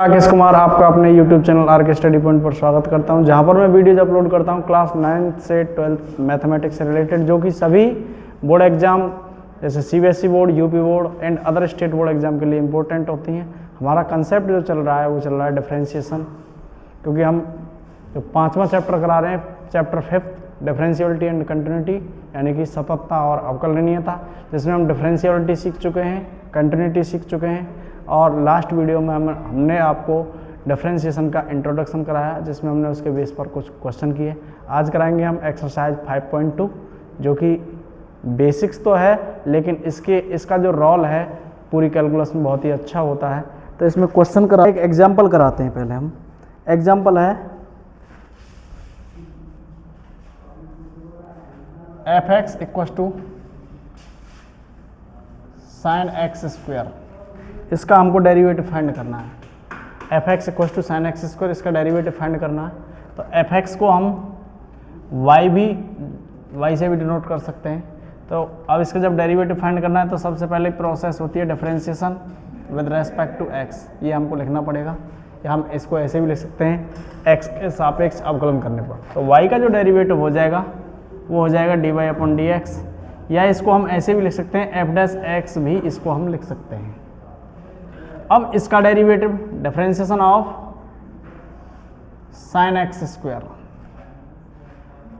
राकेश कुमार आपका अपने YouTube channel RK study point पर स्वागत करता हूं, जहां पर मैं वीडियोज अपलोड करता हूं क्लास 9 से 12 मैथमेटिक्स से रिलेटेड, जो कि सभी बोर्ड एग्जाम जैसे CBSE board, UP board and other state board exam के लिए इंपॉर्टेंट होती हैं। हमारा कंसेप्ट जो चल रहा है वो चल रहा है डिफरेंशिएशन, क्योंकि हम जो 5वां चैप्टर करा रहे हैं, चैप्टर 5 डिफरेंशियबिलिटी एंड कंटिन्यूटी, यानी कि सततता और अवकलनीयता, जिसमें हम डिफरेंशियबिलिटी सीख चुके हैं, कंटिन्यूटी सीख चुके हैं, और लास्ट वीडियो में हमने आपको डिफरेंशिएशन का इंट्रोडक्शन कराया, जिसमें हमने उसके बेस पर कुछ क्वेश्चन किए। आज कराएंगे हम एक्सरसाइज 5.2, जो कि बेसिक्स तो है, लेकिन इसका जो रोल है पूरी कैलकुलस में बहुत ही अच्छा होता है। तो इसमें क्वेश्चन करा, एक एग्जाम्पल कराते हैं। पहले हम एग्जाम्पल है f(x) = sin x²। इसका हमको डेरिवेटिव फाइंड करना है। f(x) = sin x², इसका डेरिवेटिव फाइंड करना है। तो f(x) को हम y से भी डिनोट कर सकते हैं। तो अब इसका जब डेरिवेटिव फाइंड करना है तो सबसे पहले प्रोसेस होती है differentiation with respect to x। ये हमको लिखना पड़ेगा, या हम इसको ऐसे भी लिख सकते हैं x के सापेक्ष अवकलन करने पर। तो y का जो डेरिवेटिव हो जाएगा वो हो जाएगा dy/dx, या इसको हम ऐसे भी लिख सकते हैं f'(x) भी इसको हम लिख सकते हैं। अब इसका derivative differentiation of sin x²,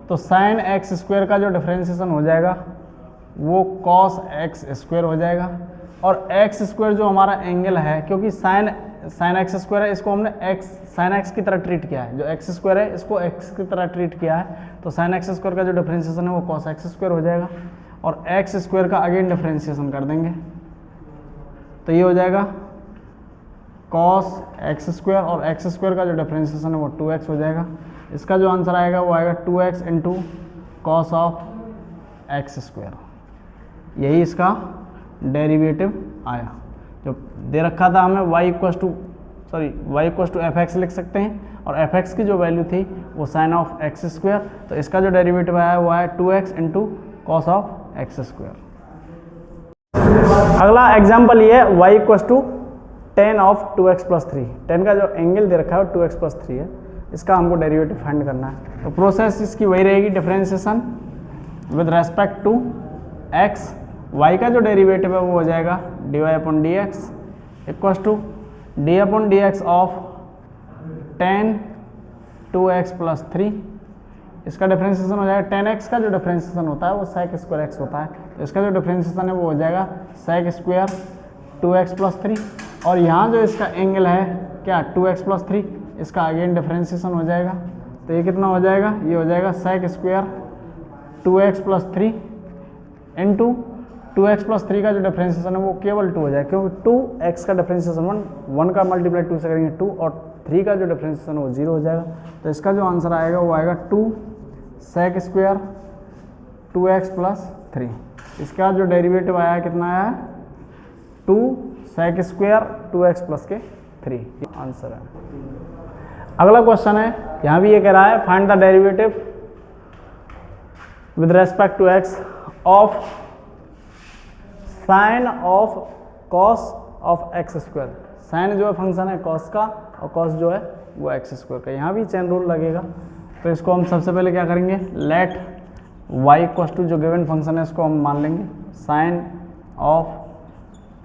तो sin x² का जो डिफरेंशिएशन हो जाएगा वो cos x² हो जाएगा। और x² जो हमारा एंगल है, क्योंकि sin x² है, इसको हमने sin x की तरह ट्रीट किया है, जो x² है इसको x की तरह ट्रीट किया है, तो sin x² का जो डिफरेंशिएशन है वो cos x² हो जाएगा। और x² का अगेन डिफरेंशिएशन कर देंगे, तो ये हो जाएगा cos x², और x² का जो डिफरेंशिएशन है वो 2x हो जाएगा। इसका जो आंसर आएगा वो आएगा 2x × cos x²। यही इसका डेरिवेटिव आया। जो दे रखा था हमें y = f(x) लिख सकते हैं, और f(x) की जो वैल्यू थी वो sin x², तो इसका जो डेरिवेटिव आया वो आया 2x × cos x²। अगला एग्जाम्पल ये है y = tan 2x + 3। tan का जो एंगल दे रखा है वो 2x + 3 है, इसका हमको डेरिवेटिव फाइंड करना है। तो प्रोसेस इसकी वही रहेगी, differentiation with respect to x। y का जो डेरिवेटिव है वो हो जाएगा dy/dx = d/dx of tan 2x + 3। इसका डिफरेंशिएशन हो जाएगा tan x का जो डिफरेंशिएशन होता है वो sec² x होता है, तो इसका जो डिफरेंशिएशन है वो हो जाएगा sec² 2x + 3। और यहाँ जो इसका एंगल है क्या 2x + 3, इसका अगेन डिफरेंशिएशन हो जाएगा। तो ये कितना हो जाएगा, ये हो जाएगा sec² 2x + 3 × 2x + 3 का जो डिफरेंशिएशन है वो केवल 2 हो जाएगा, क्योंकि 2x का डिफरेंशिएशन 1 का मल्टीप्लाई 2 से करेंगे 2, और 3 का जो डिफरेंशिएशन है वो 0 हो जाएगा। तो इसका जो आंसर आएगा वो आएगा 2 sec² 2x + 3। इसका जो डेरिवेटिव आया कितना आया है 2 sec² 2x + 3। आंसर है। अगला क्वेश्चन है, यहाँ भी ये कह रहा है find the derivative with respect to x of sin cos x²। sin जो है फंक्शन है cos का, और cos जो है वो x² का। यहाँ भी चेन रूल लगेगा, तो इसको हम सबसे पहले क्या करेंगे, लेट y = जो गिवन फंक्शन है इसको हम मान लेंगे sin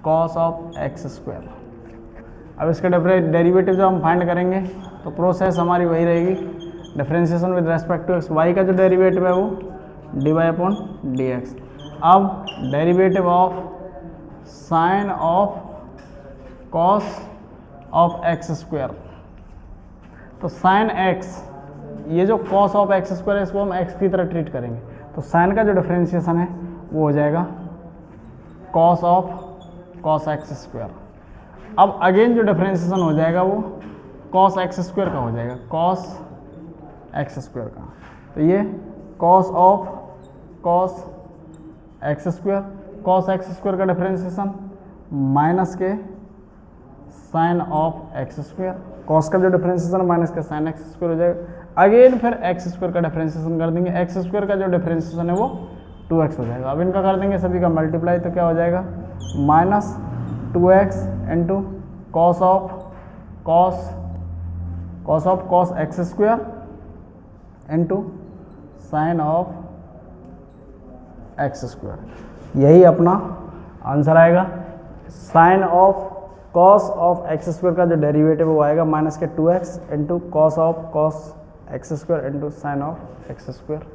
cos x²। अब इसका डेरिवेटिव जो हम फाइंड करेंगे तो प्रोसेस हमारी वही रहेगी, differentiation with respect to x। y का जो डेरिवेटिव है वो dy/dx। अब derivative of sin cos x², तो sin x, ये जो cos x² है इसको हम x की तरह ट्रीट करेंगे, तो sin का जो डिफरेंशिएशन है वो हो जाएगा cos x²। अब अगेन जो डिफरेंशिएशन हो जाएगा वो cos x² का हो जाएगा, cos x² का। तो ये cos x² का डिफरेंशिएशन माइनस के sin x², cos का जो डिफरेंशिएशन माइनस के sin x² हो जाएगा। अगेन फिर x² का डिफरेंशिएशन कर देंगे, x² का जो डिफरेंशिएशन है वो 2x हो जाएगा। अब इनका कर देंगे सभी का मल्टीप्लाई, तो क्या हो जाएगा -2x into cos cos of cos x square into sine of x square, यही अपना आंसर आएगा। Sine of cos of x square का जो डेरिवेटिव वो आएगा -2x into cos of cos x square into sine of x square.